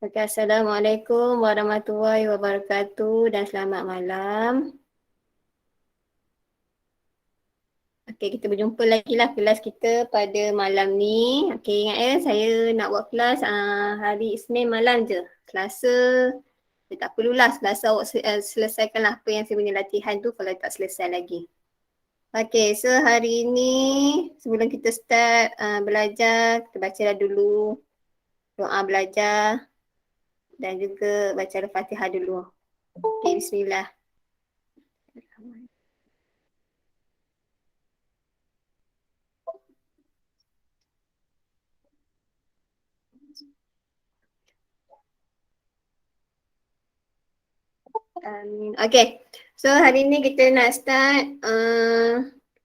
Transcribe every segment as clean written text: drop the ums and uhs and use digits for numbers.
Okay, Assalamualaikum warahmatullahi wabarakatuh dan selamat malam. Okey, kita berjumpa lagi lah kelas kita pada malam ni. Okey, ingat ya, saya nak buat kelas hari Isnin malam je. Selasa, tak perlulah Selasa awak selesaikanlah apa yang saya punya latihan tu kalau tak selesai lagi. Okey, so hari ni sebelum kita start belajar, kita bacalah dulu doa belajar dan juga baca Al-Fatihah dulu. Okey, bismillah. Okay, so hari ni kita nak start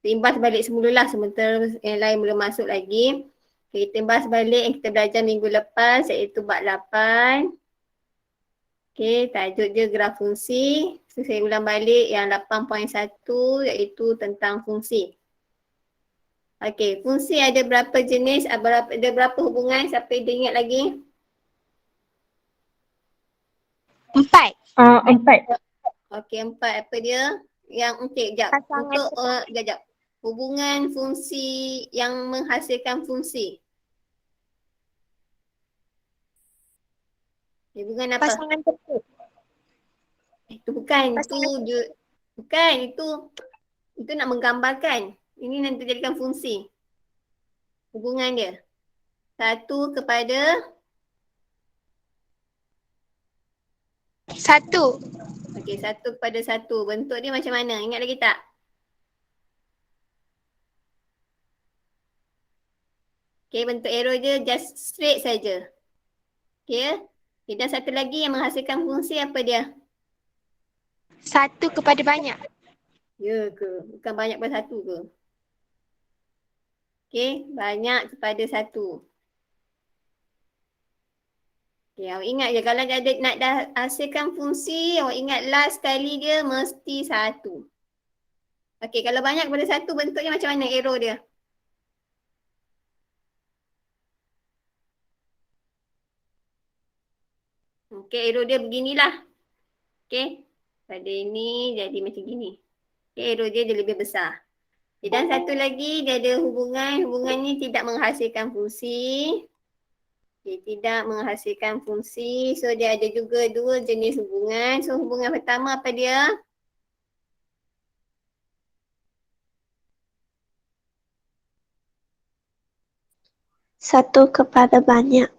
timbas balik semulalah sementara yang lain belum masuk lagi. Okay, timbas balik yang kita belajar minggu lepas iaitu bab 8. Okay, tajuk dia graf fungsi. So, saya ulang balik yang 8.1 iaitu tentang fungsi. Okay, fungsi ada berapa jenis, ada berapa hubungan, siapa yang ingat lagi? 4. 4. Okey, 4 apa dia? Yang jap. Untuk jap. Hubungan fungsi yang menghasilkan fungsi. Hubungan apa? Pasangan tersebut. Itu bukan, itu nak menggambarkan. Ini nanti jadikan fungsi. Hubungan dia. 1 kepada 1. okey, 1 kepada 1. Bentuk dia macam mana? Ingat lagi tak? Okey, bentuk arrow dia just straight saja. Okey. Okay, dan satu lagi yang menghasilkan fungsi apa dia? 1 kepada banyak. Ya ke? Bukan banyak pada 1 ke? Okey, banyak kepada 1. Okey, awak ingat je kalau nak dah hasilkan fungsi, awak ingat last kali dia mesti 1. Okey, kalau banyak kepada 1 bentuknya macam mana arrow dia? Okey, arrow dia beginilah. Okey, pada ini jadi macam gini. Okey, arrow dia lebih besar. Okay, dan satu lagi dia ada hubungan ni tidak menghasilkan fungsi. Okay, tidak menghasilkan fungsi. So dia ada juga 2 jenis hubungan. So hubungan pertama apa dia? Satu kepada banyak.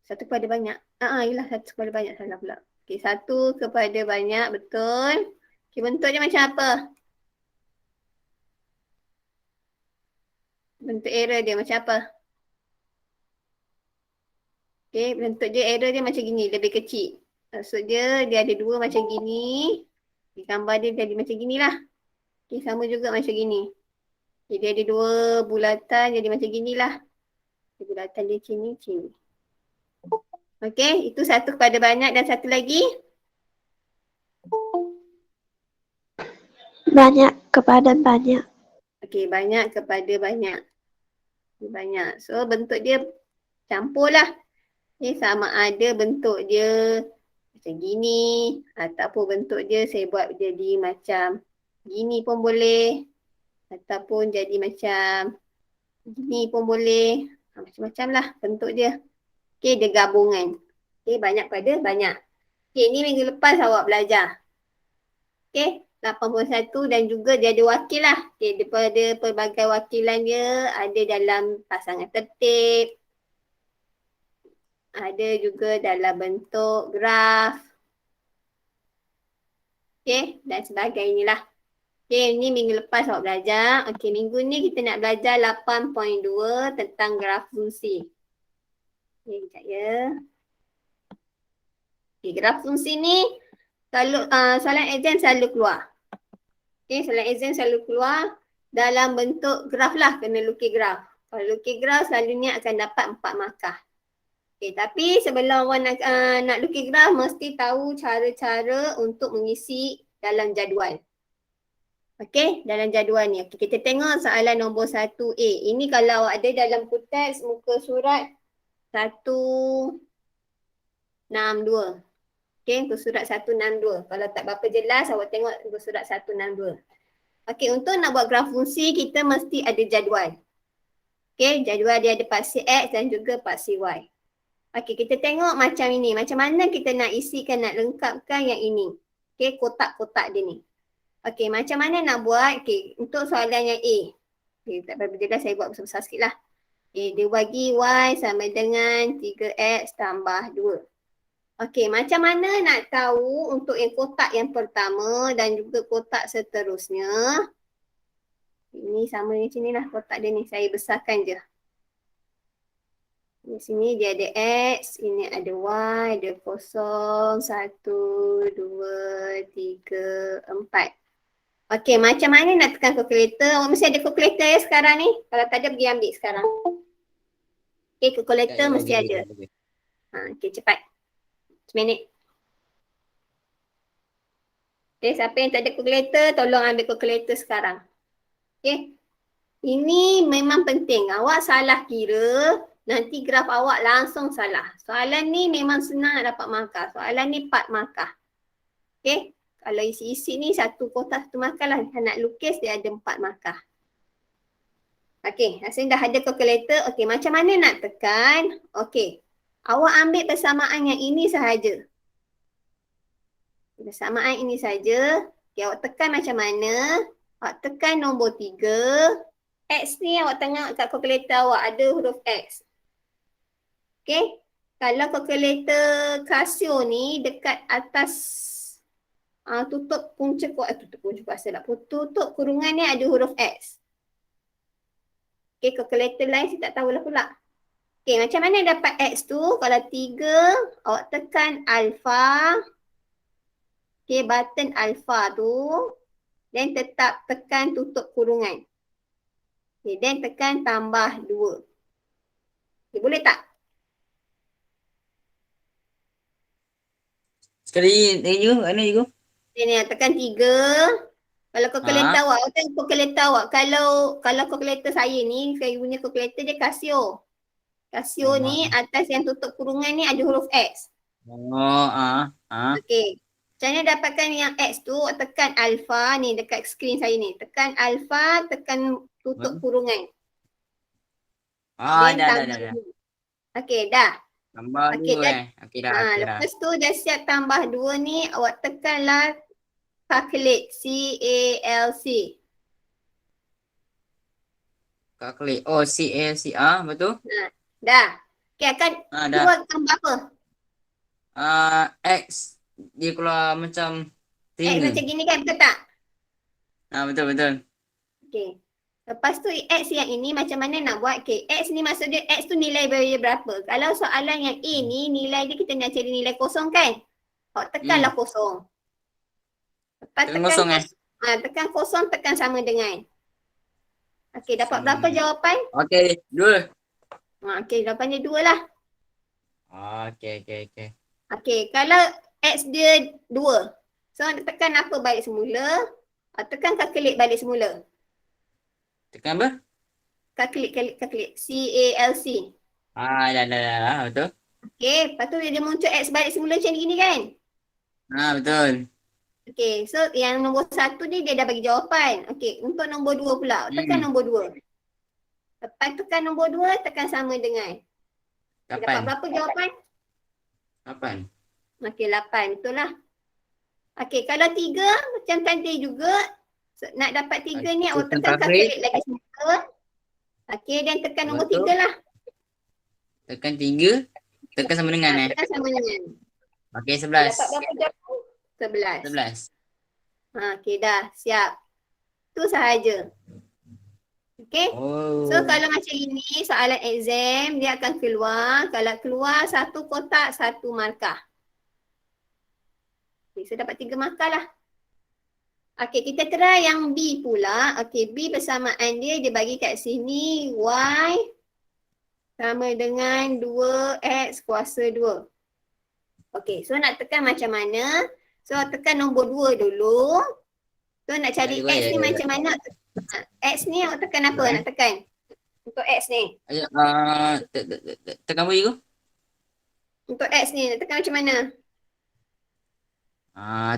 Satu kepada banyak. Yelah satu kepada banyak, salah pula. Okay, 1 kepada banyak, betul. Okay, bentuk dia macam apa? Bentuk arrow dia macam apa? Okay, bentuk dia arrow dia macam gini, lebih kecil. Maksud dia ada 2 macam gini. Okay, gambar dia jadi macam ginilah. Okay, sama juga macam gini. Okay, dia ada 2 bulatan jadi macam ginilah. Okay, bulatan dia sini. Okay, itu 1 kepada banyak dan satu lagi? Banyak kepada banyak. Okay, banyak kepada banyak. Banyak. So bentuk dia campur lah. Okay, sama ada bentuk dia macam gini ataupun bentuk dia saya buat jadi macam gini pun boleh. Ataupun jadi macam gini pun boleh. Macam-macam lah bentuk dia. Okay, dia gabungan. Okay, banyak pada banyak. Okay, ni minggu lepas awak belajar. Okay, 81 dan juga dia ada wakil lah. Okay, daripada pelbagai wakilan dia ada dalam pasangan tertib. Ada juga dalam bentuk graf. Okay, dan sebagainya lah. Okay, ni minggu lepas awak belajar. Okay, minggu ni kita nak belajar 8.2 tentang graf fungsi. Okay, sekejap ya. Okay, graf fungsi ni kalau soalan exam selalu keluar. Okay, soalan exam selalu keluar dalam bentuk graf lah, kena lukis graf. Kalau lukis graf selalunya akan dapat 4 markah. Okay, tapi sebelum awak nak lukis graf, mesti tahu cara-cara untuk mengisi dalam jadual. Okay, dalam jadual ni. Okay, kita tengok soalan nombor 1A. Ini kalau awak ada dalam kuteks muka surat 1 162. Okey, muka surat 162. Kalau tak berapa jelas, awak tengok muka surat 162. Okey, untuk nak buat graf fungsi, kita mesti ada jadual. Okey, jadual dia ada paksi X dan juga paksi Y. Okey, kita tengok macam ini. Macam mana kita nak isikan, nak lengkapkan yang ini. Okey, kotak-kotak dia ni. Okey, macam mana nak buat? Okey, untuk soalan yang A. Okey, tak berapa jelas, saya buat besar-besar sikit lah. Okay, dia bagi Y sama dengan 3X tambah 2. Okey, macam mana nak tahu untuk yang kotak yang pertama dan juga kotak seterusnya. Ini sama di sini lah kotak dia ni, saya besarkan je. Di sini dia ada X, ini ada Y, ada 0, 1, 2, 3, 4. Okey, macam mana nak tekan kalkulator? Awak mesti ada kalkulator ya sekarang ni. Kalau tak ada, pergi ambil sekarang. Okey, kalkulator mesti ada. Okey, cepat. Seminit. Okay, siapa yang tak ada kalkulator, tolong ambil kalkulator sekarang. Okay. Ini memang penting. Awak salah kira, nanti graf awak langsung salah. Soalan ni memang senang nak dapat markah. Soalan ni 4 markah. Okay. Kalau isi-isi ni satu kotak satu markah lah. Nak lukis dia ada 4 markah. Okay, rasanya dah ada kalkulator. Okay, macam mana nak tekan? Okay. Awak ambil persamaan yang ini sahaja. Persamaan ini saja. Okay, awak tekan macam mana? Awak tekan nombor 3. X ni awak tengok kat kalkulator awak ada huruf X. Okay. Kalau kalkulator Casio ni dekat atas tutup punca kuasa lah. Tutup kurungan ni ada huruf X. Okay, kalkulator lain saya tak tahulah pula. Okay, macam mana dapat X tu? Kalau 3, awak tekan alpha. Okay, button alpha tu. Dan tetap tekan tutup kurungan. Okay, dan tekan tambah 2. Okay, boleh tak? Sekali lagi juga, mana juga? Ni tekan 3. Kalau kalkulator awak, awak tengok kalkulator awak. Kalau kalkulator saya ni, saya punya kalkulator dia Casio. Casio ni atas yang tutup kurungan ni ada huruf X. Okey. Macam mana dapatkan yang X tu, tekan alpha ni dekat skrin saya ni. Tekan alpha, tekan tutup kurungan. Dah. Okey, dah. Tambah 2 Okey dah. Lepas tu dah siap tambah 2 ni, awak tekanlah calculate. C-A-L-C. Calculate. C-A-L-C. Betul? Dah. Okey, akan keluar tambah apa? X. Dia keluar macam X macam gini kan, betul tak? Betul. Okey. Lepas tu X yang ini macam mana nak buat? Okey, X ni maksud dia X tu nilai variable berapa? Kalau soalan yang A ni nilai dia kita nak cari nilai kosong kan? Awak tekanlah kosong. Lepas tekan kosong tekan kosong, tekan sama dengan. Okey, dapat berapa jawapan? Okey, 2. Okey, jawapannya 2 lah. Okey. Okey, kalau X dia 2. So tekan apa balik semula? Tekan calculate balik semula. Tekan apa? Calculate. C-A-L-C. Dah. Betul. Okey, lepas tu dia muncul X balik semula macam ni kan? Betul. Okey, so yang nombor 1 ni dia dah bagi jawapan. Okey, untuk nombor 2 pula. Tekan nombor 2. Lepas tekan nombor 2, tekan sama dengan. Dapat berapa jawapan? 8. Okey, 8. Betul lah. Okey, kalau 3 macam tadi juga. Nak dapat 3 ni awak tekan calculate lagi semula. Okey, dan tekan nombor 3 lah. Tekan 3. Tekan sama dengan Tekan sama dengan. Okey, 11. Dapat berapa jawapan? 11. Okey, dah. Siap. Tu sahaja. Okey. So kalau macam ini soalan exam dia akan keluar. Kalau keluar satu kotak, satu markah. Okey, so dapat 3 markah lah. Okey, kita try yang B pula. Okey, B persamaan dia bagi kat sini Y sama dengan 2X kuasa 2. Okey, so nak tekan macam mana? So tekan nombor 2 dulu. So nak cari X ni macam mana? X ni awak tekan apa nak tekan? Untuk X ni. Tekan apa juga? Untuk X ni, nak tekan macam mana?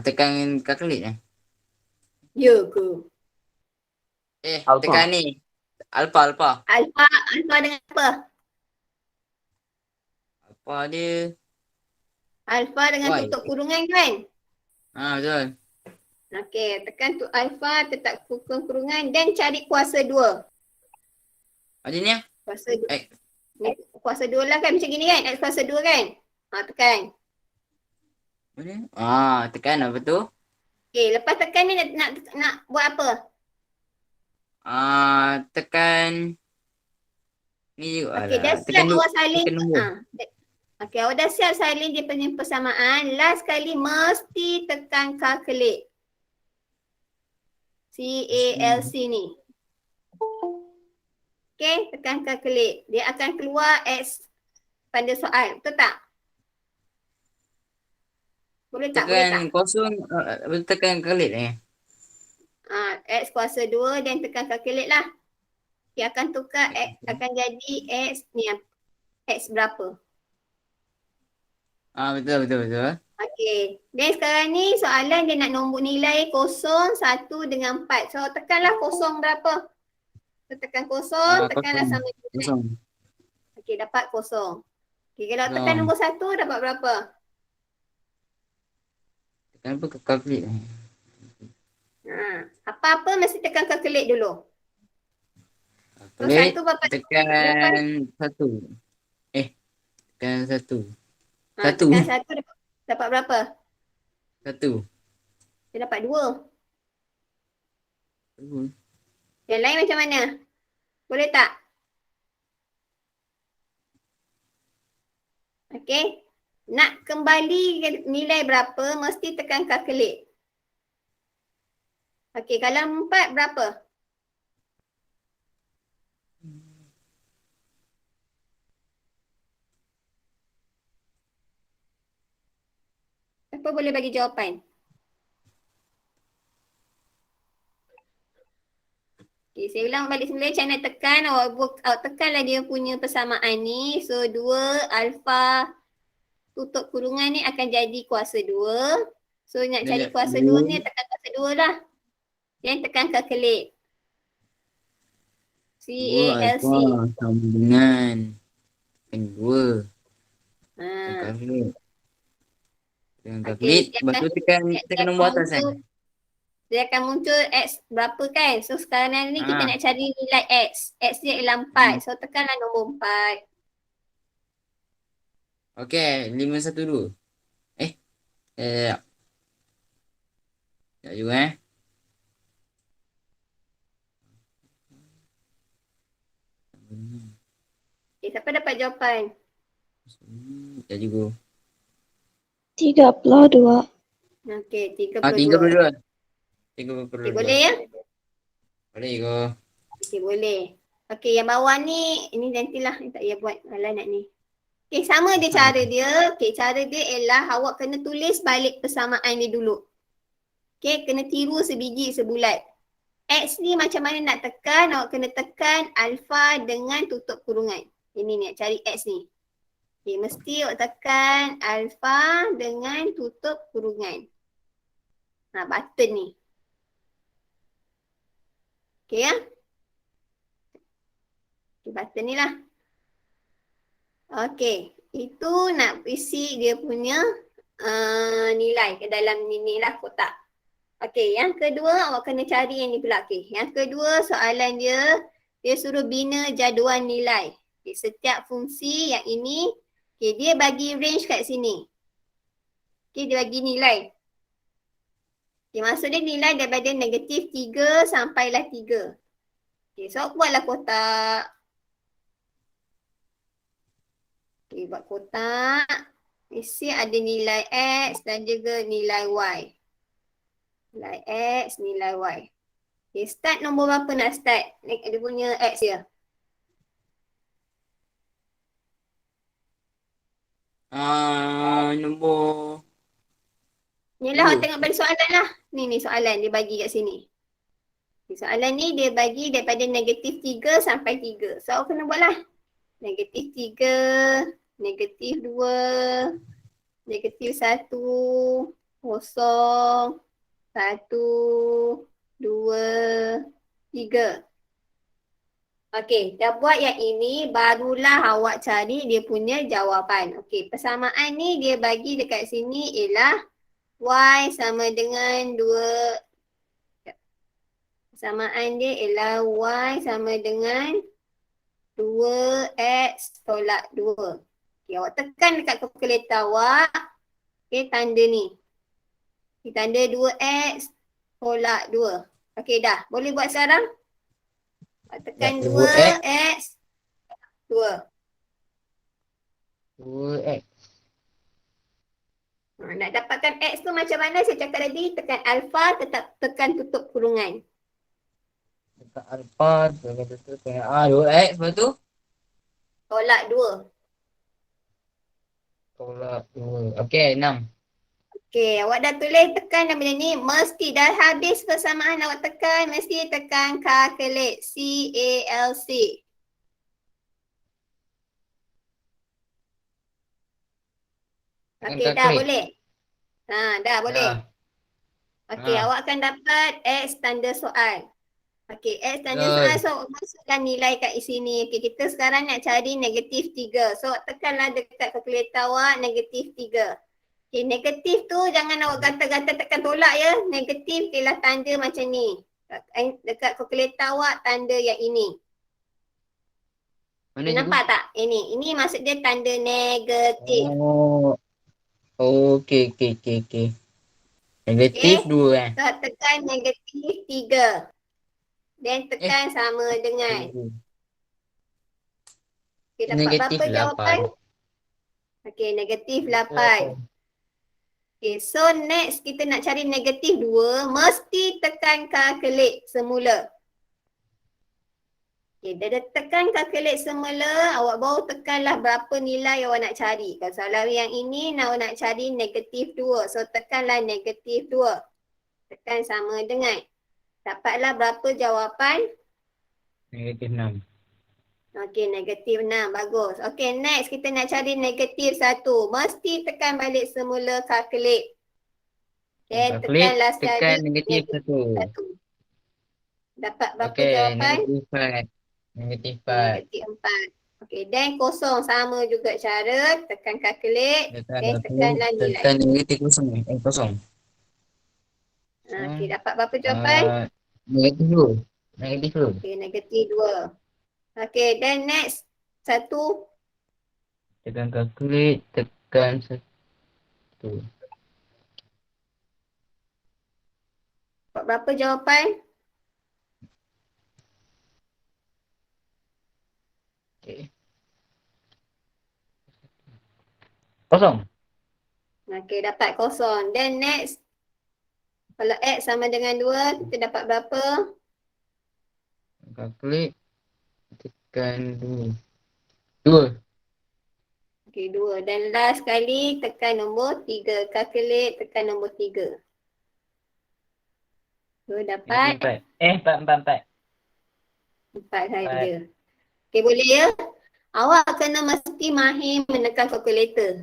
Tekan kalkulit eh. Ya ke? Alpha. Tekan ni. Alpha. Alpha dengan apa? Alpha dia. Alpha dengan Y. tutup kurungan kan? Betul. Okey, tekan tu alpha, tetap kurungan dan cari kuasa 2. Macam ni lah. Kuasa 2. X. Ni kuasa 2 lah kan macam gini kan? X kuasa 2 kan? Tekan. Mana? Tekan apa tu? Okey, lepas tekan ni nak buat apa? Tekan ni juga Okey, dah lah. Tekan siap awak salin. tekan nombor. Okey, awak dah siap salin dia punya persamaan. Last kali mesti tekan calculate. CALC ni. Okey, tekan calculate. Dia akan keluar X pada soal. Betul tak? Boleh tak? Boleh tak? Tekan kosong. Tekan kalkulit eh. X kuasa 2 dan tekan calculate lah. Dia akan tukar X, akan jadi X ni. X berapa? Betul. Okey. Dan sekarang ni soalan dia nak nombor nilai 0, 1 dengan 4. So tekanlah kosong berapa? So, tekan kosong, tekanlah kosong. sama dengan. Kosong. Okey, dapat kosong. Okey, kalau Kosong. tekan nombor 1 dapat berapa? Tekan apa kalkulit eh. Apa-apa mesti tekan calculate dulu. So Kalkulit. satu berapa? Tekan 1. Tekan 1. Satu. Tekan 1 dapat berapa? 1. Dia dapat 2. Yang lain macam mana? Boleh tak? Okey. Nak kembali nilai berapa, mesti tekan calculate. Okey, kalau 4 berapa? Siapa boleh bagi jawapan? Okay, saya ulang balik semula. Saya nak tekan, awak tekanlah dia punya persamaan ni. So 2 alpha tutup kurungan ni akan jadi kuasa 2. So nak cari kuasa 2 ni tekan kuasa 2 lah. Dan tekan calculate. CALC. Sama dengan tekan 2. Ha. Tekan Okey, kalkulit. dia Lepas tu dia tekan nombor atas kan. Dia akan muncul X berapa kan? So sekarang ni kita nak cari nilai X. X dia ialah 4. So tekanlah nombor 4. Okey, 512. Sekejap juga Siapa dapat jawapan? Sekejap juga. 32. Okey, 32. 32. 32. Okey, boleh ya? Boleh ke? Okey, boleh. Okey, yang bawah ni, ini nantilah tak payah buat nak ni. Okey, sama dia cara dia. Okey, cara dia ialah awak kena tulis balik persamaan dia dulu. Okey, kena tiru sebiji sebulat. X ni macam mana nak tekan? Awak kena tekan alpha dengan tutup kurungan. Ini ni, cari X ni. Okey, mesti awak tekan alpha dengan tutup kurungan. Button ni. Okey ya? Okay, button ni lah. Okey, itu nak isi dia punya nilai ke dalam ni lah kotak. Okey, yang kedua awak kena cari yang ni pula. Okey, yang kedua soalan dia suruh bina jadual nilai. Okay, setiap fungsi yang ini, okay, dia bagi range kat sini. Okay, dia bagi nilai. Okay, maksud dia nilai daripada negatif 3 sampailah 3. Okay, so buatlah kotak. Okay, buat kotak. Mesti ada nilai X dan juga nilai Y. Nilai X, nilai Y. Okay, start nombor berapa nak start? Dia punya X dia. Nombor. Inilah awak tengok balik soalan lah. Ni soalan dia bagi kat sini. Soalan ni dia bagi daripada negatif 3 sampai 3. So awak kena buat lah. Negatif 3 negatif 2, negatif 1, kosong, 1, 2, 3. Okey, dah buat yang ini, barulah awak cari dia punya jawapan. Okey, persamaan ni dia bagi dekat sini ialah Y sama dengan 2. Persamaan dia ialah Y sama dengan 2X tolak 2. Okey, awak tekan dekat kalkulator awak. Okey, tanda ni. Okey, tanda 2X tolak 2. Okey, dah. Boleh buat sekarang? Awak tekan 2X 2X 2. 2X. Nak dapatkan X tu macam mana saya cakap tadi, tekan alpha, tetap tekan tutup kurungan. Dekat alpha, dengan tutup dengan 2X, lepas tu Tolak 2. tolak 2. Okey, 6. Okey, awak dah tulis tekan yang benda ni, mesti dah habis persamaan awak tekan, mesti tekan calculate, C-A-L-C. Okey, dah boleh? Dah boleh. Dah. Okey, awak akan dapat X tanda soal. Okey, X tanda soal, so masukkan nilai kat sini. Okey, kita sekarang nak cari negatif 3. So, tekanlah dekat kalkulator awak negatif 3. Okey, negatif tu jangan awak gata-gata tekan tolak ya. Negatif ialah tanda macam ni. Dekat kalkulator awak tanda yang ini. Mana Nampak tak? Ini maksud dia tanda negatif. Oh. Okey. Negatif 2 So, tekan negatif 3. Dan tekan sama dengan. Okey, dapat Negatif berapa jawapan? 8. Okey, negatif 8. Okey, so next kita nak cari negatif 2, mesti tekan calculate semula. Okey, dah tekan calculate semula, awak baru tekanlah berapa nilai awak nak cari. Kalau soalan yang ini awak nak cari negatif 2, so tekanlah negatif 2. Tekan sama dengan. Dapatlah berapa jawapan? Negatif 6. Okey, negatif 6. Bagus. Okey, next kita nak cari negatif 1. Mesti tekan balik semula calculate. Dan tekanlah sekali Tekan negatif 1. 1. Dapat berapa jawapan? Negatif 4. Negatif 4. Okey, dan kosong. Sama juga cara. Tekan calculate. Dan tekanlah nilai. Tekan negatif 0. Kosong. Okey, dapat berapa jawapan? Negatif 2. Negatif 2. Okey, negatif 2. Okey, dan next. 1. Tekan calculate. Tekan 1. Dapat berapa jawapan? Okay. Kosong. Okey, dapat kosong. Then next. Kalau X sama dengan 2, kita dapat berapa? Calculate. Tekan 2. 2. Okey, 2. Dan last sekali tekan nombor 3. Calculate, tekan nombor 3. So, dapat 4. 4 saja. Okey, boleh ya? Awak kena mesti mahir menekan kalkulator.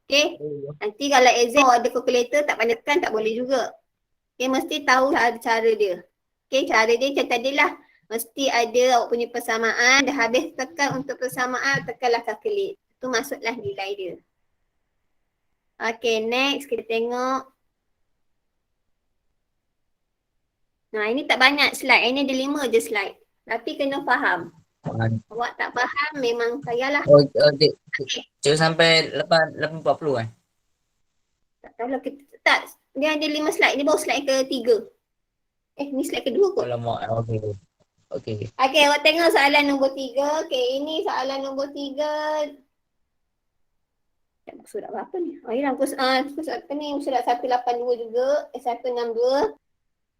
Okey? Nanti kalau exam awak ada kalkulator tak pandai tekan tak boleh juga. Okey, mesti tahu cara dia. Okey, cara dia macam tadilah. Mesti ada awak punya persamaan. Dah habis tekan untuk persamaan, tekanlah calculate. Itu maksudlah nilai dia. Okey, next kita tengok. Nah, ini tak banyak slide. Ini ada 5 je slide. Tapi kena faham. Awak tak faham memang payahlah. Cikgu sampai 8.40 kan? Tak tahulah kita tak. Dia ada 5 slide. Ni baru slide ke-3. Ni slide ke-2 kot. Alamak, okey. Okey, awak tengok soalan nombor 3. Okey, ini soalan nombor 3. Surat berapa ni? Surat ni surat 182 juga. 162.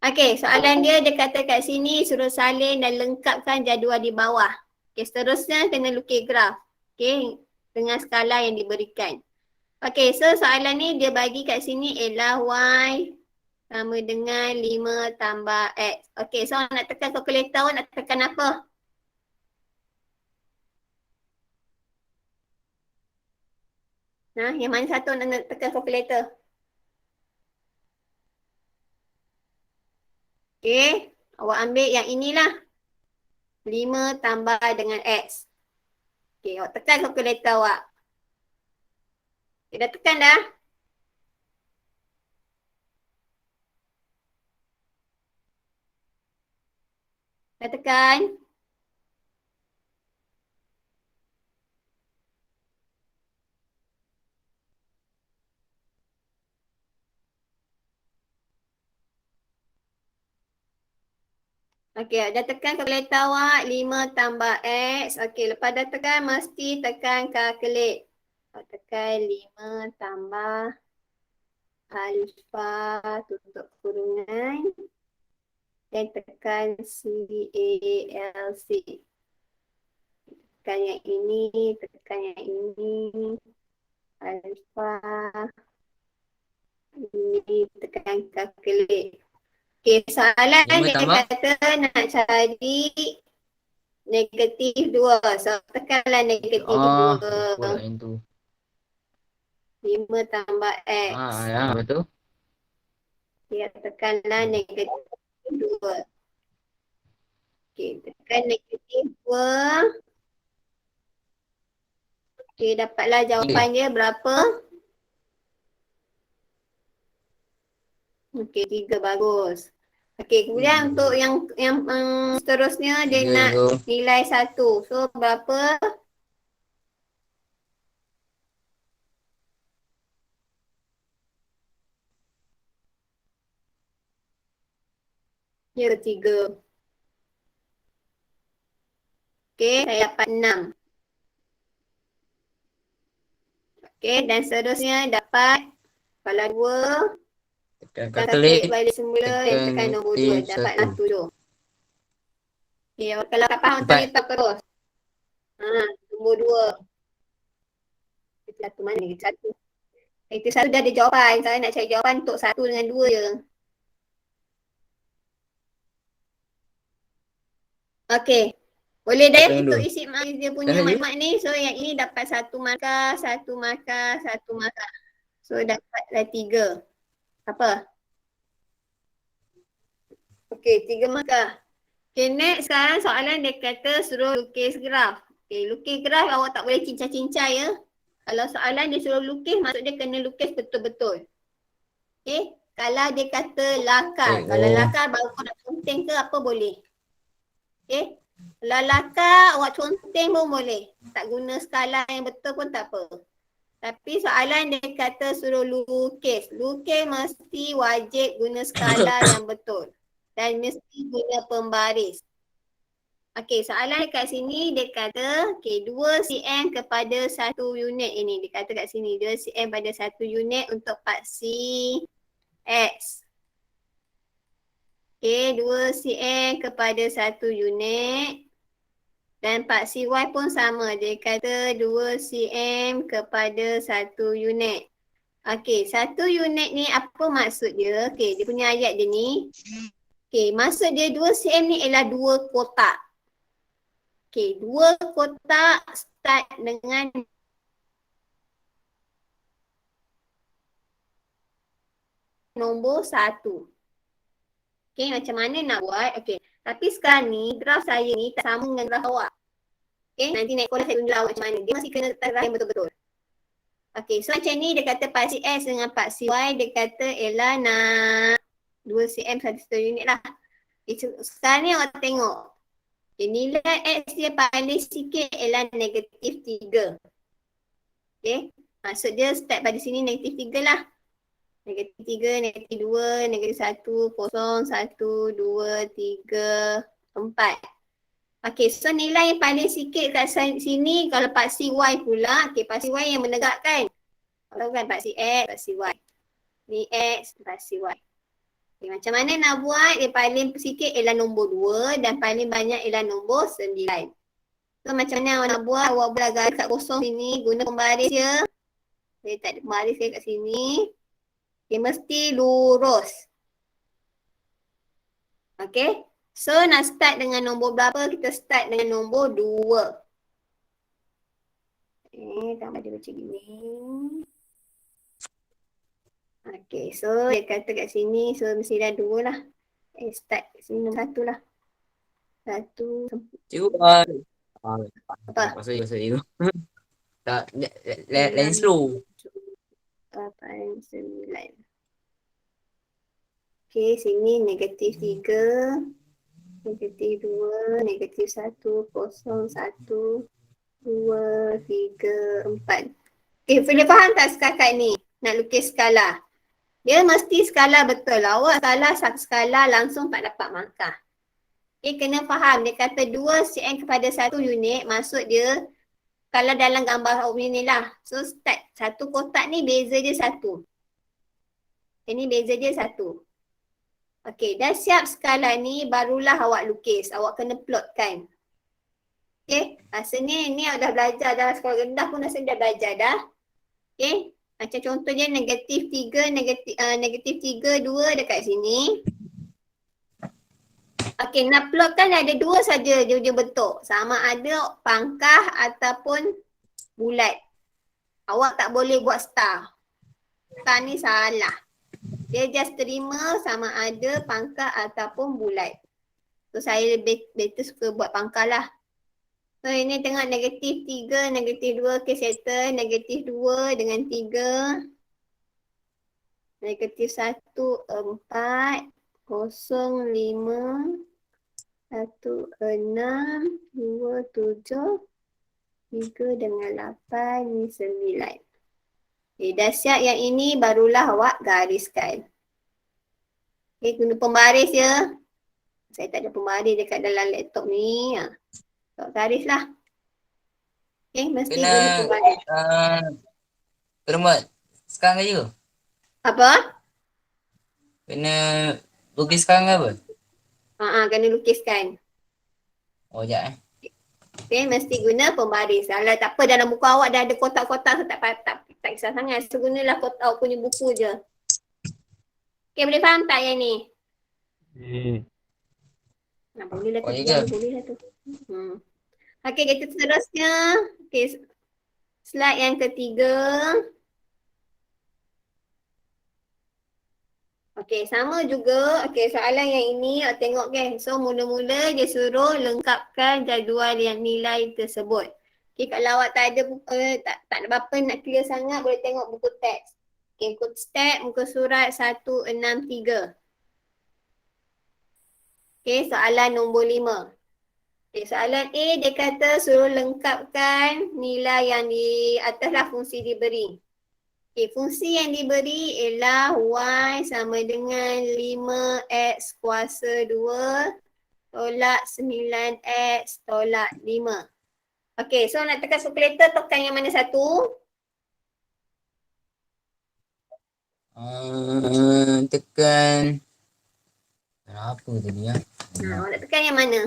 Okey, soalan dia kata kat sini suruh salin dan lengkapkan jadual di bawah. Okey, seterusnya kena lukis graf. Okey, dengan skala yang diberikan. Okey, so soalan ni dia bagi kat sini ialah Y sama dengan 5 tambah X. Okey, so nak tekan kalkulator, nak tekan apa? Nah, yang mana satu nak tekan kalkulator? Okey, awak ambil yang inilah. 5 tambah dengan X. Okey, awak tekan kalkulator awak. Okay, dah tekan dah? Dah tekan? Okey, dah tekan kalkulator awak 5 tambah X. Okey, lepas dah tekan mesti tekan calculate. Awak tekan 5 tambah alpha tutup kurungan dan tekan CALC. Tekan yang ini, tekan yang ini. Alpha ini tekan calculate. Okey, soalan 5 dia tambah? kata nak cari negatif 2. So, tekanlah negatif 2. Lupa lah yang tu. 5 tambah X. Ya, betul. Dia tekanlah negatif 2. Okey, tekan negatif 2. Okey, dapatlah jawapan dia berapa? Okey, 3 bagus. Okey, kemudian untuk yang seterusnya dia nak nilai 1. So, berapa? Ya, 3. Okey, saya dapat 6. Okey, dan seterusnya dapat kalau 2 Tekan tekan calculate. calculate balik semula dan tekan nombor 2 negatif dapat 1. 7. Okey, kalau tak faham tanya tak terus. Nombor 2. Satu mana negatif 1? Negatif 1 dah ada jawapan. Saya nak cari jawapan untuk 1 dengan 2 je. Okey. Boleh dah ya untuk isi dia punya maklumat ni. So yang ini dapat 1 markah, 1 markah, 1 markah. So dapatlah 3. Apa? Okey, 3 markah. Okey, next sekarang soalan dia kata suruh lukis graf. Okey, lukis graf awak tak boleh cincai-cincai ya. Kalau soalan dia suruh lukis, maksud dia kena lukis betul-betul. Okey, kalau dia kata lakar. Kalau lakar baru kau nak conteng ke apa boleh. Okey. Kalau lakar awak conteng pun boleh. Tak guna skala yang betul pun tak apa. Tapi soalan dia kata suruh lukis. Lukis mesti wajib guna skala yang betul. Dan mesti guna pembaris. Okey, soalan dekat sini dia kata 2 cm kepada 1 unit ini. Dia kata kat sini 2 cm pada 1 unit untuk paksi X. Okey, 2 cm kepada 1 unit. Dan paksi Y pun sama. Dia kata 2 cm kepada 1 unit. Okey, 1 unit ni apa maksud dia? Okey, dia punya ayat dia ni. Okey, maksud dia 2 cm ni ialah 2 kotak. Okey, 2 kotak start dengan nombor 1. Okey, macam mana nak buat? Okey, tapi sekarang ni graf saya ni tak sama dengan graf awak. Okey, nanti naik sekolah saya tunjuk awak macam mana. Dia masih kena letak graf yang betul-betul. Okey, so macam ni dia kata paksi X dengan paksi Y dia kata ialah nak 2 cm 1 unit lah. Okay, sekarang ni awak tengok. Okay, nilai X dia paling sikit ialah negatif 3. Okay, maksud dia start pada sini negatif 3 lah. Negatif 3, negatif 2, negatif 1, 0, 1, 2, 3, 4. Okey, so nilai yang paling sikit kat sini kalau paksi Y pula. Okey, paksi Y yang menegakkan. Kalau kan paksi X, paksi Y. Ni X, paksi Y. Okay, macam mana nak buat? Yang paling sikit ialah nombor 2 dan paling banyak ialah nombor 9. So macam mana awak nak buat? Awak boleh garis kat kosong sini, guna pembaris je. Saya tak ada pembaris kat sini. Okay, mesti lurus. Okay. So nak start dengan nombor berapa? Kita start dengan nombor 2. Tambah dia macam gini. Okay, so dia kata kat sini, so mesti dah 2 lah. Start kat sini nombor 1 lah. 1, Cikgu, apa? pasal itu. Tak, lain 6, slow. 8, 9. Okay, sini negatif 3, negatif 2, negatif 1, kosong 1, 2, 3, 4. Okay, boleh faham tak setakat ni? Nak lukis skala. Dia mesti skala betul. Awak salah satu skala langsung tak dapat markah. Okay, kena faham. Dia kata 2 cm kepada 1 unit. Maksud dia kalau dalam gambar awak ni lah. So start satu kotak ni beza dia 1. Ini beza dia 1. Okay, dah siap skala ni barulah awak lukis. Awak kena plotkan. Okay, rasanya ni dah belajar dah sekolah rendah pun rasanya dah belajar dah. Okay, macam contohnya negatif 3, negatif 3, 2 dekat sini. Okay, nak plotkan ada 2 saja dia bentuk. Sama ada pangkah ataupun bulat. Awak tak boleh buat star. Star ni salah. Dia just terima sama ada pangkah ataupun bulat. So saya lebih better suka buat pangkah lah. So ini tengok negatif 3, negatif 2, okay settle. Negatif 2 dengan 3. Negatif 1, 4, 0, 5, 1, 6, 2, 7, 3 dengan 8, ni 9. Okay, dah siap yang ini barulah awak gariskan. Okay, guna pembaris ya. Saya tak ada pembaris dekat dalam laptop ni. Tak garis lah. Okay, mesti Kena, guna pembaris. Termat. Sekarang je. Apa? Kena lukis sekarang ke apa? Kena lukiskan. Oh, sekejap Okay, mesti guna pembaris. Kalau tak apa dalam buku awak dah ada kotak-kotak, so tak kisah sangat. So gunalah kotak awak punya buku je. Okay, boleh faham tak yang ni? Boleh lah Oh, tu. ya ke? Boleh lah tu. Okay, kita seterusnya. Okay, slide yang ketiga. Okay, sama juga. Okay, soalan yang ini awak tengok kan. So, mula-mula dia suruh lengkapkan jadual yang nilai tersebut. Okay, kalau awak tak ada tak ada apa-apa nak clear sangat, boleh tengok buku teks. Okay, buku teks, muka surat 163. Okay, soalan nombor 5. Okay, soalan A dia kata suruh lengkapkan nilai yang di atas lah fungsi diberi. Okay, fungsi yang diberi ialah Y sama dengan 5X kuasa 2 tolak 9X tolak 5. Okay, so nak tekan kalkulator, tekan yang mana satu? Tekan. Apa tadi ya? Awak nak tekan yang mana?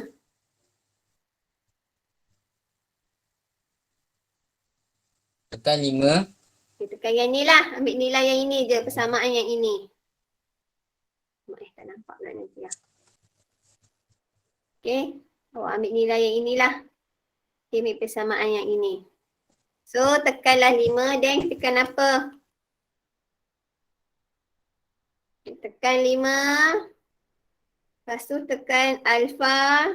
Tekan 5. Okay, tekan yang ni lah. Ambil nilai yang ini je, persamaan yang ini. Tak nampak pula nanti lah. Okay, awak ambil nilai yang inilah. Okay, ambil persamaan yang ini. So, tekanlah 5, then tekan apa? Tekan 5. Lepas tu tekan alpha.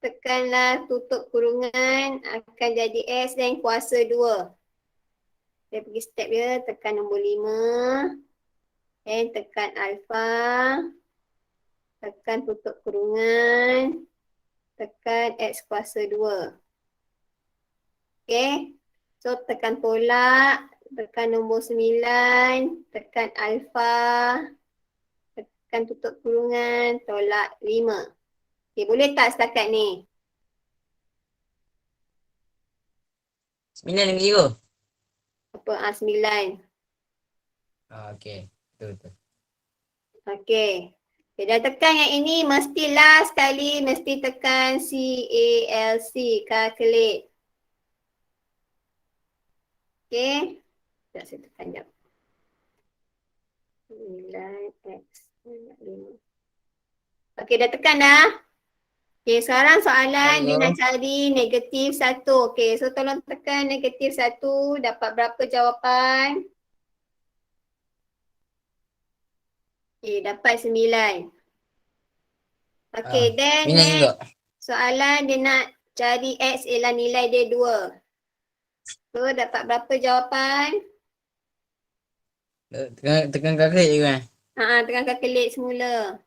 Tekanlah tutup kurungan. Akan jadi S dan kuasa 2. Saya pergi step dia. Tekan nombor 5. Dan tekan alpha. Tekan tutup kurungan. Tekan X kuasa 2. Okay. So, tekan tolak. Tekan nombor 9. Tekan alpha. Tekan tutup kurungan. Tolak 5. Okay, boleh tak setakat ni? 9 dengan 0. Apa? 9. Okey. Betul. Okay. Okay, dah tekan yang ini mestilah sekali mesti tekan CALC, calculate. Okay. Sekejap saya tekan jap. 9X 5. Okay, dah tekan dah. Okey, sekarang soalan dia Hello. nak cari negatif 1. Okey, so tolong tekan negatif 1. Dapat berapa jawapan? Okey, dapat 9. Okey, then 9 juga. next. Soalan dia nak cari X ialah nilai dia 2. So, dapat berapa jawapan? Tekan kakak je kan? Tekan kalkulate semula.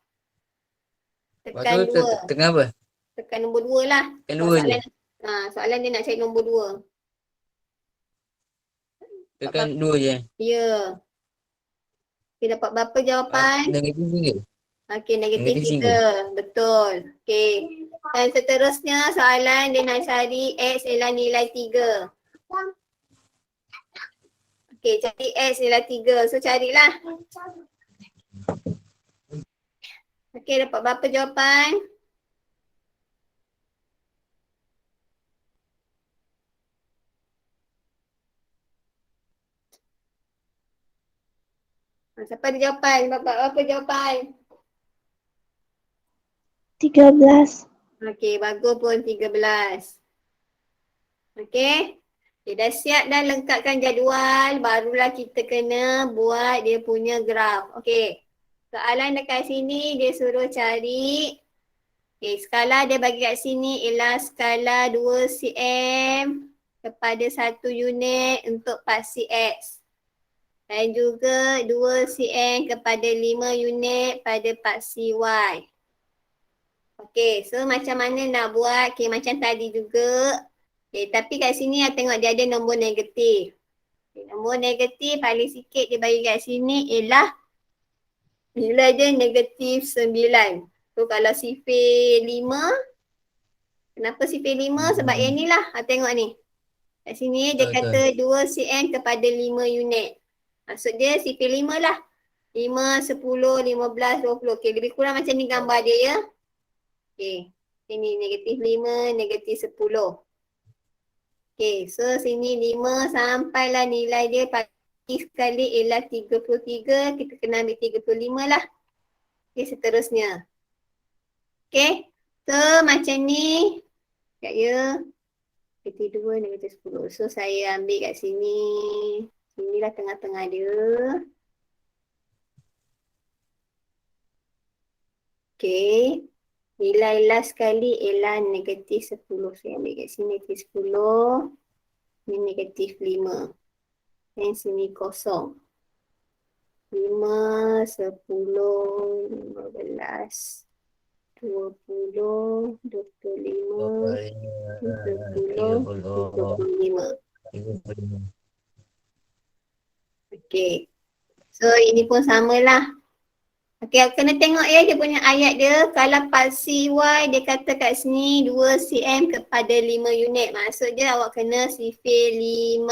Lepas Tekan tu 2. tekan apa? Tekan nombor 2 lah. Tekan Sebab 2 je. soalan dia nak cari nombor 2. Tekan 2 je. Ya. Okey, dapat berapa jawapan? Negatif 3. Okey, negatif Negatif 3. Betul. Okey. Dan seterusnya soalan dia nak cari X ialah nilai 3. Okey, cari X ialah 3. So, carilah. Okey, dapat berapa jawapan? Siapa ada jawapan? Dapat berapa jawapan? 13. Okey, bagus pun 13. Okey. Okay, dah siap dah lengkapkan jadual. Barulah kita kena buat dia punya graf. Okey. Soalan dekat sini dia suruh cari. Okey, skala dia bagi kat sini ialah skala 2 cm kepada 1 unit untuk paksi X. Dan juga 2 cm kepada 5 unit pada paksi Y. Okey, so macam mana nak buat? Okey, macam tadi juga. Okay, tapi kat sini tengok dia ada nombor negatif. Okay, nombor negatif paling sikit dia bagi kat sini ialah nilai dia negatif 9. So kalau sifir 5, kenapa sifir 5? Sebab yang ni lah. Tengok ni. Kat sini dia kata 2 cm kepada 5 unit. Maksud dia sifir 5 lah. 5, 10, 15, 20. Okay, lebih kurang macam ni gambar dia ya. Okay, sini negatif 5, negatif 10. Okay, so sini 5 sampailah nilai dia pagi sekali ialah 33. Kita kena ambil 35 lah. Okay, seterusnya. Okay, so macam ni. Sekejap ya. Negatif 2, negatif 10. So saya ambil kat sini. Inilah tengah-tengah dia. Okay. Nilai last sekali ialah negatif 10. Saya ambil kat sini negatif 10. Ini negatif 5. Dan sini kosong. 5, 10, 15, 20, 25, 30, 35. Okey. So ini pun samalah. Okey, kena tengok ya dia punya ayat dia. Kalau paksi Y dia kata kat sini 2 cm kepada 5 unit. Maksud dia awak kena sifir 5.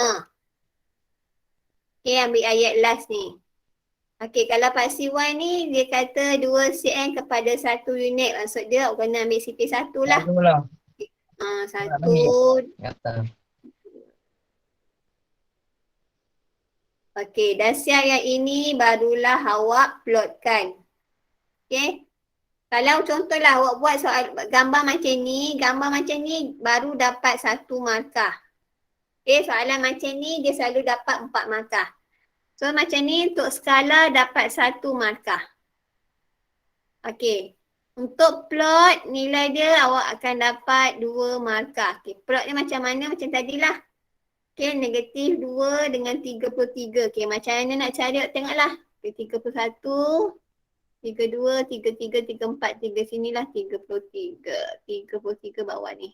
Okey, ambil ayat last ni. Okey, kalau paksi Y ni dia kata 2 cm kepada 1 unit. Maksud dia awak kena ambil sifir 1 lah. Satu. Okey, dah siap yang ini barulah awak plotkan. Okey. Kalau contohlah awak buat soal gambar macam ni baru dapat 1 markah. Okey, soalan macam ni dia selalu dapat 4 markah. So macam ni untuk skala dapat 1 markah. Okey. Untuk plot nilai dia awak akan dapat 2 markah. Okey, plot dia macam mana? Macam tadilah. Okey, negatif 2 dengan 33. Okey, macam mana nak cari? Tengoklah. Okay, 31, 32, 33, 34, 3 sinilah 33. 33 bawah ni.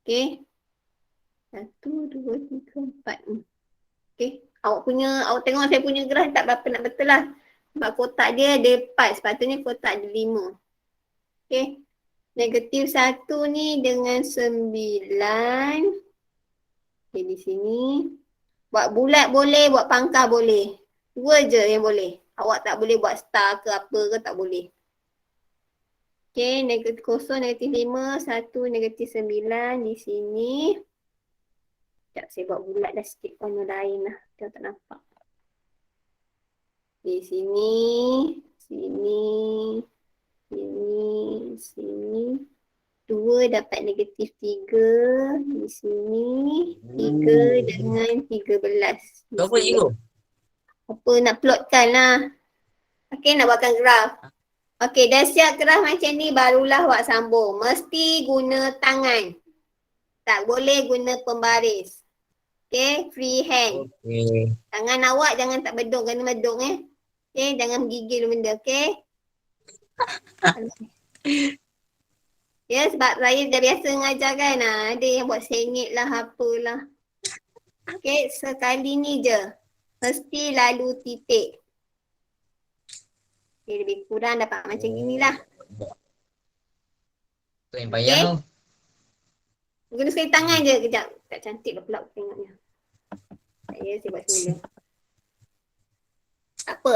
Okey. 1, 2, 3, 4. Okey. Awak tengok saya punya graf tak berapa nak betul lah. Sebab kotak dia ada 4. Sepatutnya kotak ada 5. Okey. Negatif 1 ni dengan 9. Okay, di sini. Buat bulat boleh, buat pangkah boleh. 2 je yang boleh. Awak tak boleh buat star ke apa ke, tak boleh. Okay, negatif 0, negatif 5, 1, negatif 9 di sini. Sekejap saya buat bulat dah sikit warna lain lah. Kita tak nampak. Di sini, sini, sini, sini. 2 dapat negatif 3 di sini. 3 dengan 13 di Kau apa sini. cikgu? Apa nak plotkan lah. Okey, nak buatkan graf. Okey, dah siap graf macam ni barulah awak sambung. Mesti guna tangan. Tak boleh guna pembaris. Okey, free hand. Okey. Tangan awak jangan tak bedung, kena bedung Okey, jangan gigil benda, okey? Ya, sebab saya dah biasa mengajar kan. Ada yang buat sengit lah, apalah. Okey, sekali ni je. Mesti lalu titik. Okey, lebih kurang dapat macam inilah. Tu yang payah Okey. tu. Guna sekali tangan je. Kejap. Tak cantik lah pula aku tengoknya. Saya buat semula. Tak apa.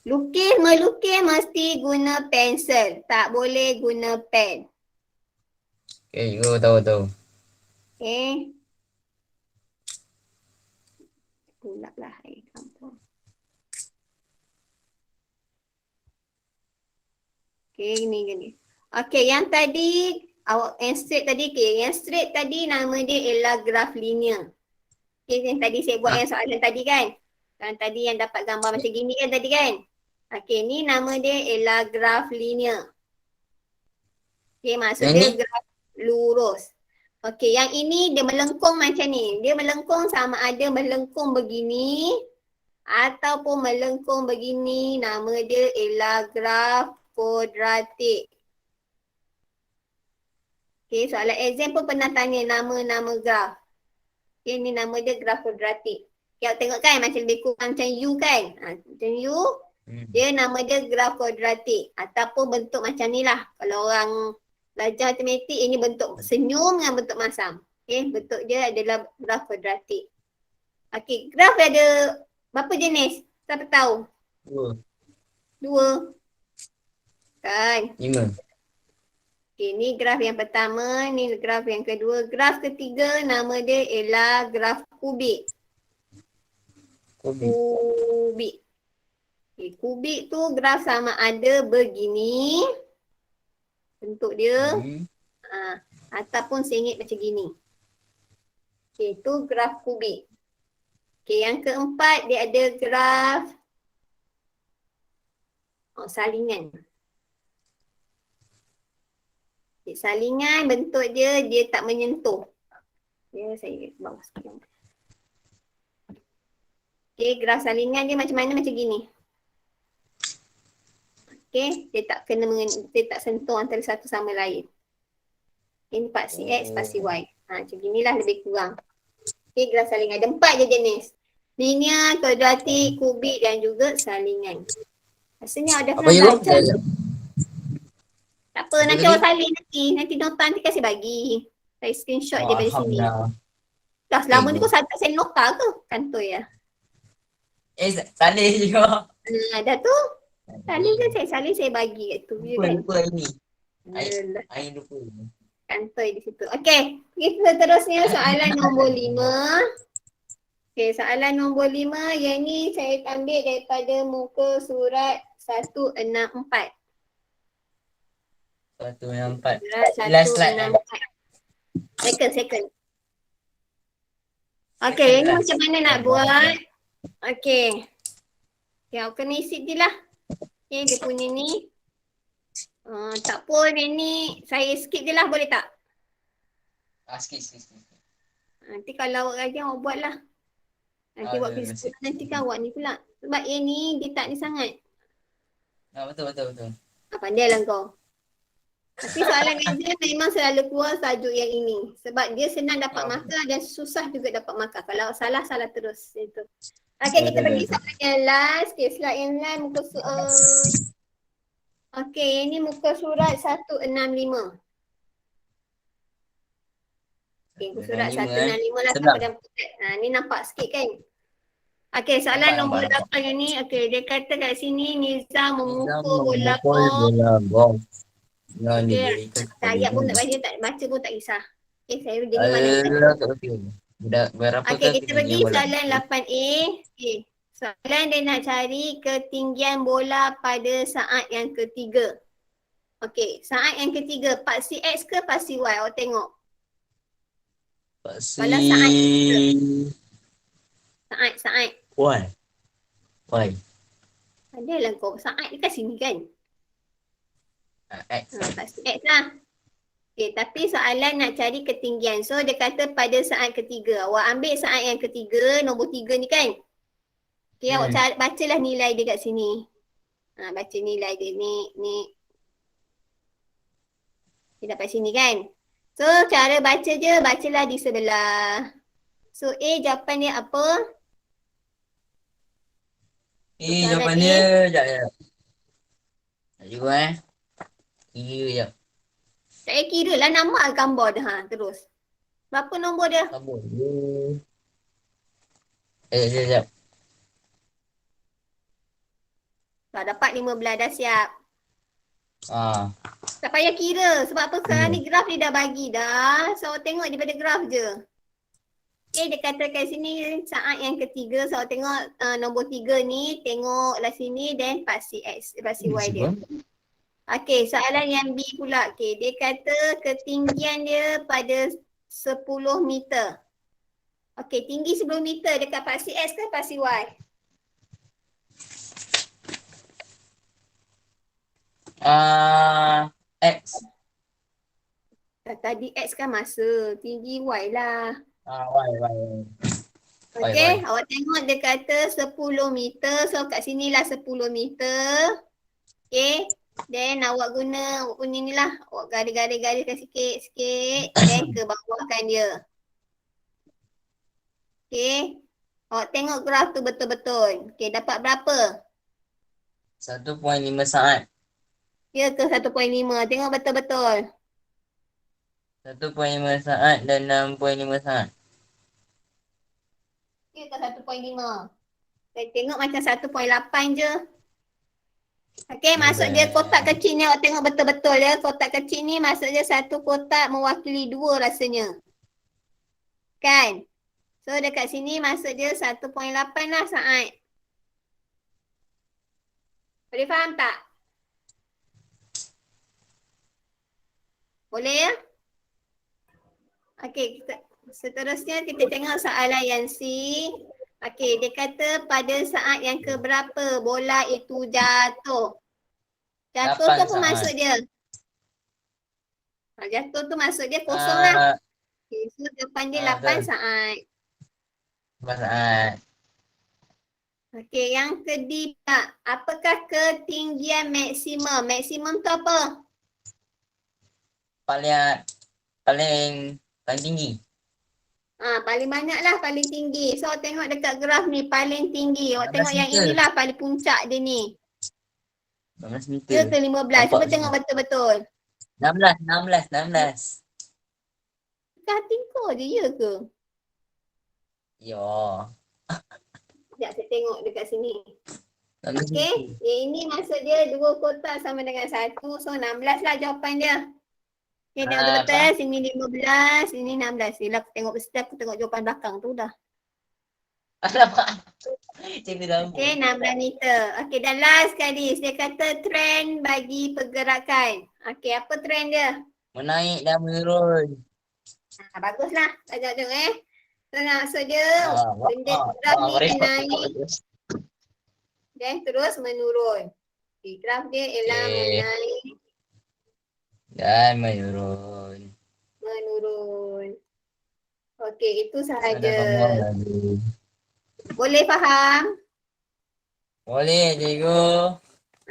Melukis mesti guna pensel. Tak boleh guna pen. Okey, cikgu tahu. Okey. Pulak lah air campur. Okey, gini. Okey, yang tadi awak yang straight tadi, yang straight tadi nama dia ialah graf linear. Okey, yang tadi saya buat yang soalan tadi kan. Yang tadi yang dapat gambar macam gini kan tadi kan. Okey, ni nama dia ialah graf linear. Okey, maksudnya graf lurus. Okey, yang ini dia melengkung macam ni. Dia melengkung sama ada melengkung begini ataupun melengkung begini. Nama dia ialah graf kuadratik. Okey, soalan exam pun pernah tanya nama-nama graf. Okey, ni nama dia graf kuadratik. Okay, awak tengok kan macam lebih kurang macam U kan. Macam U, dia nama dia graf kuadratik. Ataupun bentuk macam ni lah. Kalau orang belajar matematik, ini bentuk senyum dengan bentuk masam. Okay, bentuk dia adalah graf kuadratik. Okay, graf ada berapa jenis? Siapa tahu? 2. Kan? 5. Okay, ni graf yang pertama, ni graf yang kedua. Graf ketiga nama dia ialah graf kubik. Kubik. Okay, kubik tu graf sama ada begini bentuk dia ataupun sengit macam gini. Okay, tu graf kubik. Okay, yang keempat dia ada graf salingan. Okay, salingan bentuk dia tak menyentuh. Ya, saya bawa sikit. Okay, graf salingan dia macam mana? Macam gini. Okay, dia tak sentuh antara satu sama lain. Ini paksi X, paksi Y. Macam ginilah lebih kurang. Okay, graf salingan. Ada 4 je jenis. Linear, kuadratik, kubik dan juga salingan. Rasanya ada Apa cikgu? Tak apa, nanti awak salin nanti. Nanti nota nanti kasih bagi. Saya screenshot dia dari sini. Dah selama ni kau tak send nota ke? Kantoi ya. Salih juga. Dah tu. Salin kan saya bagi kat tu. Lupa ini. Alah. Air lupa. Kantoi di situ. Okey, kita seterusnya soalan nombor 5. Okey, soalan nombor 5 yang ni saya ambil daripada muka surat 164. 164. Surat Last slide. 164. Second. Okey, ini macam mana nak buat? Okey. Okay, awak kena isi je lah. Okay, dia punya ni. Tak pun ini saya skip je lah, boleh tak? Skip. Nanti kalau awak rajin awak buat lah. Nanti buat kerja nanti kan awak ni pula. Sebab yang ni dia tak ni sangat. Betul. Pandai lah kau. Tapi soalan exam memang selalu keluar tajuk yang ini. Sebab dia senang dapat markah dan susah juga dapat markah. Kalau salah terus. Itu. Okay, kita pergi soalan yang last. Okay, slide yang last muka okay, ini muka surat 165. Okay, muka surat 165 lah sampai dalam putih. Ni nampak sikit kan? Okay, soalan nombor 8 yang ni. Okay, dia kata kat sini Nizam memukul bola bom. Okay, ayat pun tak baca pun tak kisah. Okay, saya jadi mana? Okay, kita pergi soalan 8A. Okay, soalan dia nak cari ketinggian bola pada saat yang ketiga. Okey, saat yang ketiga, paksi X ke paksi Y? Awak tengok. Paksi Kalau saat saat. Y. Y. Adalah kau. Saat dekat sini kan? X. Paksi X lah. Okey, tapi soalan nak cari ketinggian. So, dia kata pada saat ketiga. Awak ambil saat yang ketiga, nombor 3 ni kan? Okey, awak bacalah nilai dia kat sini. Baca nilai dia ni. Dia dapat sini kan? So, cara baca je, bacalah di sebelah. So, A jawapan dia apa? Jawapan dia, sekejap. Tak juga Kira je. Tak payah kira lah nama gambar dia. Terus. Berapa nombor dia? Sabar je. Sekejap. Dah dapat 15, dah siap. Tak payah kira. Sebab apa sekarang ni graf dia dah bagi dah. So, tengok daripada graf je. Okay, dia katakan sini saat yang ketiga. So, tengok nombor 3 ni. Tengoklah sini. Then, paksi X, paksi Y dia. Okay, soalan yang B pula. Okay, dia kata ketinggian dia pada 10 meter. Okay, tinggi 10 meter dekat paksi X ke paksi Y? X. Tadi X kan masa. Tinggi Y lah. Y. Okay, awak tengok dia kata 10 meter. So, kat sinilah 10 meter. Okay. Then awak guna awak punya ni lah. Awak garis-gariskan sikit-sikit. Then ke bawahkan dia. Okay. Awak tengok graf tu betul-betul. Okay, dapat berapa? 1.5 saat. Ya ke 1.5? Tengok betul-betul. 1.5 saat dan 6.5 saat. Ya ke 1.5? Saya tengok macam 1.8 je. Okey, maksud dia kotak kecil ni awak tengok betul-betul ya. Kotak kecil ni maksud dia satu kotak mewakili 2 rasanya. Kan? So dekat sini maksud dia 1.8 lah saat. Boleh faham tak? Boleh ya? Okey, seterusnya kita tengok soalan yang C. Okey, dia kata pada saat yang keberapa bola itu jatuh. Jatuh tu apa maksud dia? Jatuh tu maksud dia kosong lah. Okay, so depan dia 8 saat. 8 saat. Okey, yang kedua, apakah ketinggian maksimum? Maksimum tu apa? Paling tinggi. Paling banyak lah, paling tinggi. So tengok dekat graf ni paling tinggi. Awak tengok yang inilah paling puncak dia ni. 15 meter. Dia ke 15. Cuba tengok betul-betul. 16. Dah tingkau je, ya ke? Ya. Sekejap saya tengok dekat sini. 16 Okey, yang ini maksud dia 2 kotak sama dengan 1. So 16 lah jawapan dia. Okay, tengok betul-betul. Sini 15, sini 16. Bila aku tengok setiap aku tengok jawapan belakang tu dah. Alamak. Okey, 16 meter. Okey, dan last sekali. Dia kata trend bagi pergerakan. Okey, apa trend dia? Menaik dan menurun. Baguslah. Tengok. So, maksud dia, benda graf ni naik dan terus menurun. Okay, graf dia ialah menaik dan menurun. Okey, itu sahaja. Boleh faham? Boleh, cikgu.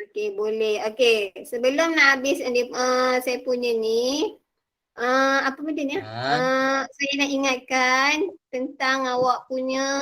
Okey, boleh. Okey, sebelum nak habis saya punya ni, apa benda ni? Saya nak ingatkan tentang awak punya